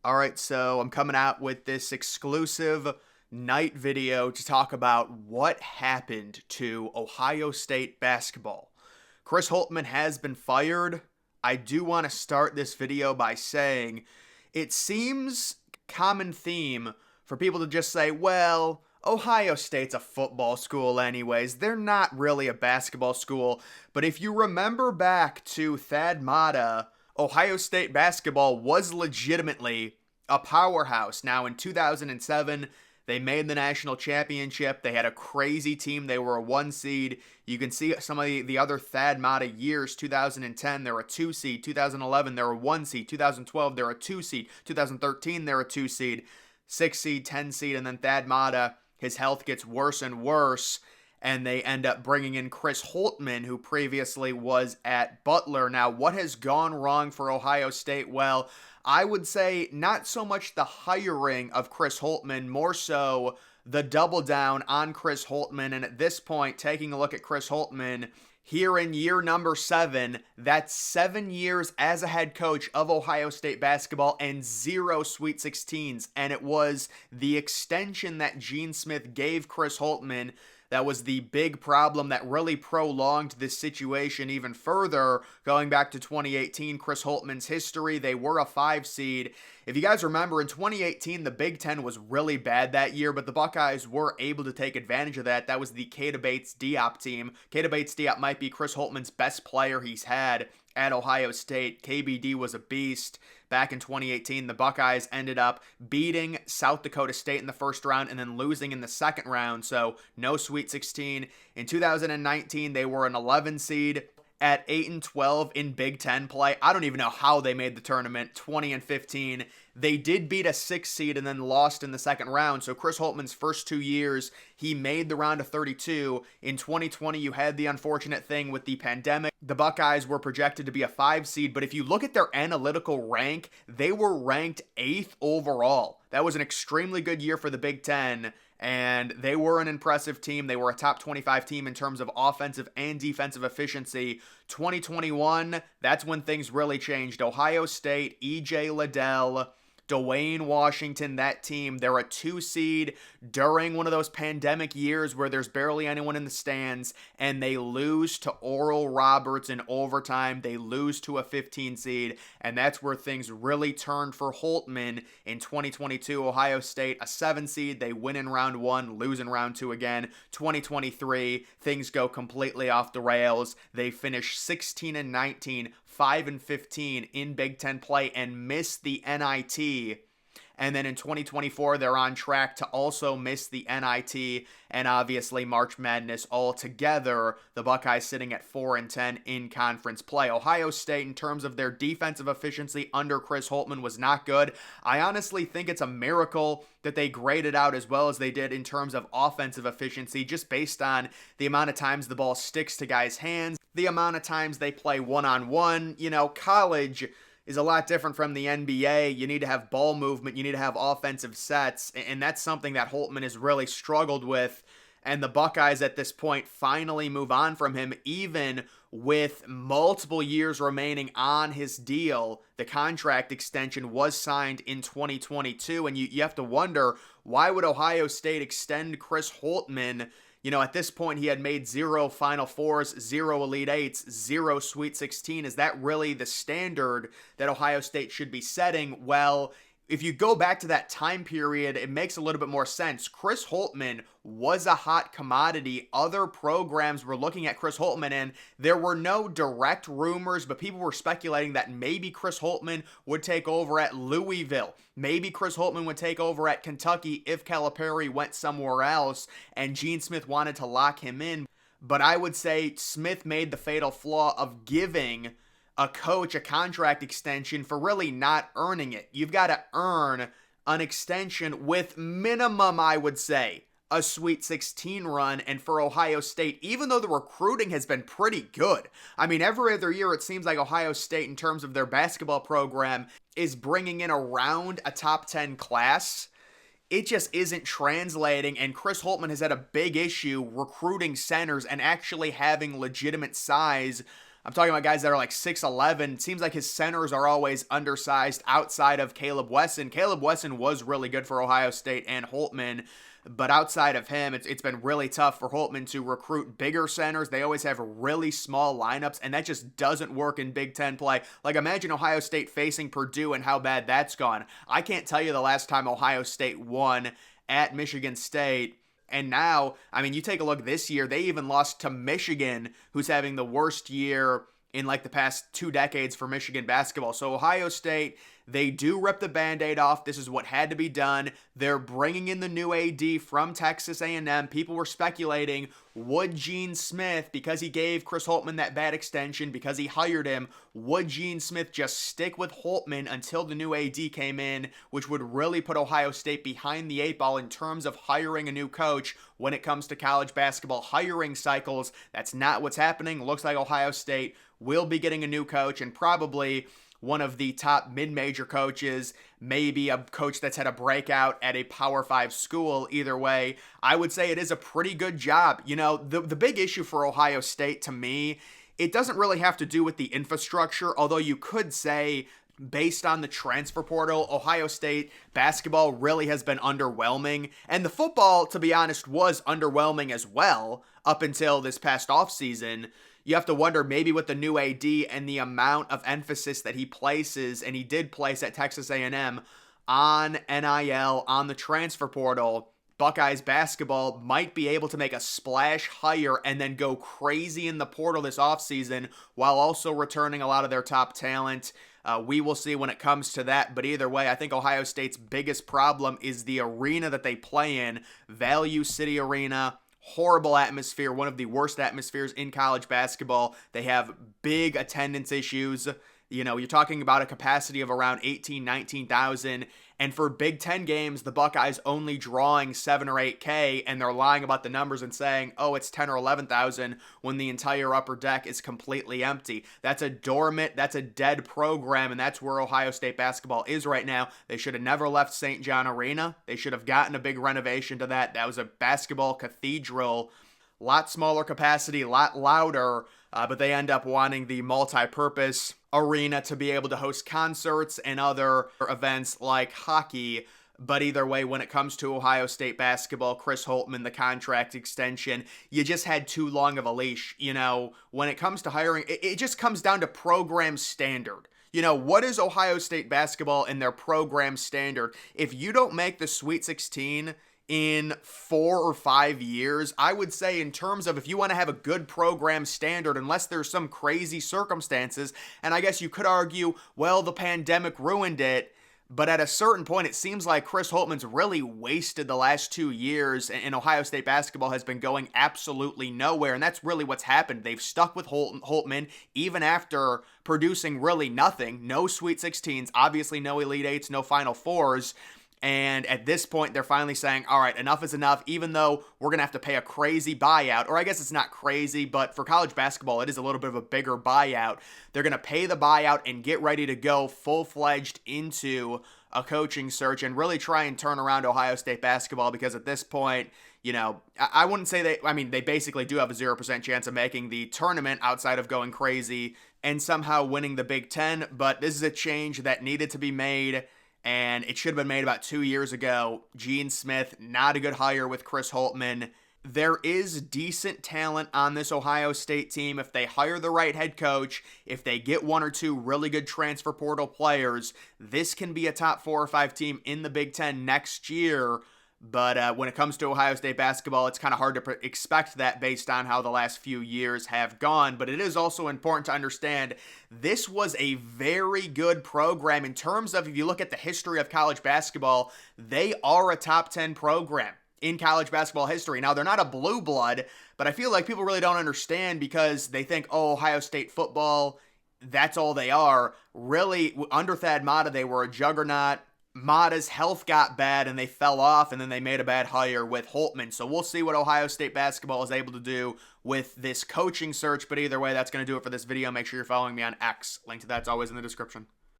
All right, so I'm coming out with this exclusive night video to talk about what happened to Ohio State basketball. Chris Holtmann has been fired. I do want to start this video by saying it seems common theme for people to just say, well, Ohio State's a football school anyways. They're not really a basketball school. But if you remember back to Thad Matta, Ohio State basketball was legitimately a powerhouse. Now, in 2007, they made the national championship. They had a crazy team. They were a 1 seed. You can see some of the other Thad Matta years. 2010, they were a 2 seed. 2011, they were a 1 seed. 2012, they were a 2 seed. 2013, they were a 2 seed. 6 seed, 10 seed, and then Thad Matta, his health gets worse and worse, and they end up bringing in Chris Holtmann, who previously was at Butler. Now, what has gone wrong for Ohio State? Well, I would say not so much the hiring of Chris Holtmann, more so the double down on Chris Holtmann. And at this point, taking a look at Chris Holtmann, here in year number 7, that's 7 years as a head coach of Ohio State basketball and 0 Sweet 16s. And it was the extension that Gene Smith gave Chris Holtmann that was the big problem that really prolonged this situation even further. Going back to 2018, Chris Holtmann's history, they were a 5 seed. If you guys remember, in 2018, the Big Ten was really bad that year, but the Buckeyes were able to take advantage of that. That was the Keita Bates-Diop team. Keita Bates-Diop might be Chris Holtmann's best player he's had at Ohio State. KBD was a beast. Back in 2018, the Buckeyes ended up beating South Dakota State in the first round and then losing in the second round, so no Sweet 16. In 2019, they were an 11 seed at 8-12 in Big Ten play. I don't even know how they made the tournament. 20-15. They did beat a 6 seed and then lost in the second round. So Chris Holtmann's first 2 years, he made the round of 32. In 2020, you had the unfortunate thing with the pandemic. The Buckeyes were projected to be a 5 seed, but if you look at their analytical rank, they were ranked 8th overall. That was an extremely good year for the Big Ten, and they were an impressive team. They were a top 25 team in terms of offensive and defensive efficiency. 2021, that's when things really changed. Ohio State, E.J. Liddell, Dwayne Washington, that team, they're a 2 seed during one of those pandemic years where there's barely anyone in the stands, and they lose to Oral Roberts in overtime. They lose to a 15 seed, and that's where things really turned for Holtmann in 2022. Ohio State, a 7 seed, they win in round 1, lose in round 2 again. 2023, things go completely off the rails. They finish 16-19, 5-15 in Big Ten play and miss the NIT. And then in 2024, they're on track to also miss the NIT and obviously March Madness altogether. The Buckeyes sitting at 4-10 in conference play. Ohio State, in terms of their defensive efficiency under Chris Holtmann, was not good. I honestly think it's a miracle that they graded out as well as they did in terms of offensive efficiency, just based on the amount of times the ball sticks to guys' hands, the amount of times they play one-on-one. You know, college is a lot different from the NBA. You need to have ball movement. You need to have offensive sets. And that's something that Holtmann has really struggled with. And the Buckeyes at this point finally move on from him, even with multiple years remaining on his deal. The contract extension was signed in 2022. And you have to wonder, why would Ohio State extend Chris Holtmann? You know, at this point, he had made 0 Final Fours, 0 Elite Eights, 0 Sweet 16. Is that really the standard that Ohio State should be setting? Well, if you go back to that time period, it makes a little bit more sense. Chris Holtmann was a hot commodity. Other programs were looking at Chris Holtmann, and there were no direct rumors, but people were speculating that maybe Chris Holtmann would take over at Louisville. Maybe Chris Holtmann would take over at Kentucky if Calipari went somewhere else, and Gene Smith wanted to lock him in. But I would say Smith made the fatal flaw of giving a coach a contract extension for really not earning it. You've got to earn an extension with minimum, I would say, a Sweet 16 run. And for Ohio State, even though the recruiting has been pretty good, I mean, every other year it seems like Ohio State, in terms of their basketball program, is bringing in around a top 10 class. It just isn't translating, and Chris Holtmann has had a big issue recruiting centers and actually having legitimate size I'm talking about guys that are like 6'11". Seems like his centers are always undersized outside of Caleb Wesson. Caleb Wesson was really good for Ohio State and Holtmann, but outside of him, it's been really tough for Holtmann to recruit bigger centers. They always have really small lineups, and that just doesn't work in Big Ten play. Like, imagine Ohio State facing Purdue and how bad that's gone. I can't tell you the last time Ohio State won at Michigan State. And now, I mean, you take a look this year, they even lost to Michigan, who's having the worst year in like the past 2 decades for Michigan basketball. So Ohio State, they do rip the Band-Aid off. This is what had to be done. They're bringing in the new AD from Texas A&M. People were speculating, would Gene Smith, because he gave Chris Holtmann that bad extension, because he hired him, would Gene Smith just stick with Holtmann until the new AD came in, which would really put Ohio State behind the 8 ball in terms of hiring a new coach when it comes to college basketball hiring cycles. That's not what's happening. Looks like Ohio State will be getting a new coach, and probably one of the top mid-major coaches, maybe a coach that's had a breakout at a Power 5 school. Either way, I would say it is a pretty good job. You know, the big issue for Ohio State, to me, it doesn't really have to do with the infrastructure, although you could say, based on the transfer portal, Ohio State basketball really has been underwhelming. And the football, to be honest, was underwhelming as well up until this past offseason. You have to wonder, maybe with the new AD and the amount of emphasis that he places, and he did place at Texas A&M, on NIL, on the transfer portal, Buckeyes basketball might be able to make a splash hire and then go crazy in the portal this offseason while also returning a lot of their top talent. We will see when it comes to that, but either way, I think Ohio State's biggest problem is the arena that they play in, Value City Arena. Horrible atmosphere, one of the worst atmospheres in college basketball. They have big attendance issues. You know, you're talking about a capacity of around 18, 19,000. And for Big Ten games, the Buckeyes only drawing 7 or 8K, and they're lying about the numbers and saying, oh, it's 10 or 11,000 when the entire upper deck is completely empty. That's a dormant, that's a dead program, and that's where Ohio State basketball is right now. They should have never left St. John Arena. They should have gotten a big renovation to that. That was a basketball cathedral. Lot smaller capacity, lot louder, but they end up wanting the multi-purpose arena to be able to host concerts and other events like hockey. But either way, when it comes to Ohio State basketball, Chris Holtmann, the contract extension, you just had too long of a leash. You know, when it comes to hiring, it just comes down to program standard. You know, what is Ohio State basketball and their program standard? If you don't make the Sweet 16 in 4 or 5 years, I would say in terms of if you want to have a good program standard, unless there's some crazy circumstances, and I guess you could argue, well, the pandemic ruined it, but at a certain point, it seems like Chris Holtmann's really wasted the last 2 years, and Ohio State basketball has been going absolutely nowhere, and that's really what's happened. They've stuck with Holtmann even after producing really nothing. No Sweet 16s, obviously no Elite 8s, no Final Fours. And at this point, they're finally saying, all right, enough is enough, even though we're going to have to pay a crazy buyout. Or I guess it's not crazy, but for college basketball, it is a little bit of a bigger buyout. They're going to pay the buyout and get ready to go full-fledged into a coaching search and really try and turn around Ohio State basketball, because at this point, you know, I wouldn't say they basically do have a 0% chance of making the tournament outside of going crazy and somehow winning the Big Ten. But this is a change that needed to be made, and it should have been made about 2 years ago. Gene Smith, not a good hire with Chris Holtmann. There is decent talent on this Ohio State team. If they hire the right head coach, if they get 1 or 2 really good transfer portal players, this can be a top 4 or 5 team in the Big Ten next year. But when it comes to Ohio State basketball, it's kind of hard to expect that based on how the last few years have gone. But it is also important to understand this was a very good program in terms of, if you look at the history of college basketball, they are a top 10 program in college basketball history. Now, they're not a blue blood, but I feel like people really don't understand because they think, oh, Ohio State football, that's all they are. Really, under Thad Matta, they were a juggernaut. Mata's health got bad and they fell off, and then they made a bad hire with Holtmann. So we'll see what Ohio State basketball is able to do with this coaching search. But either way, that's going to do it for this video. Make sure you're following me on X. Link to that's always in the description.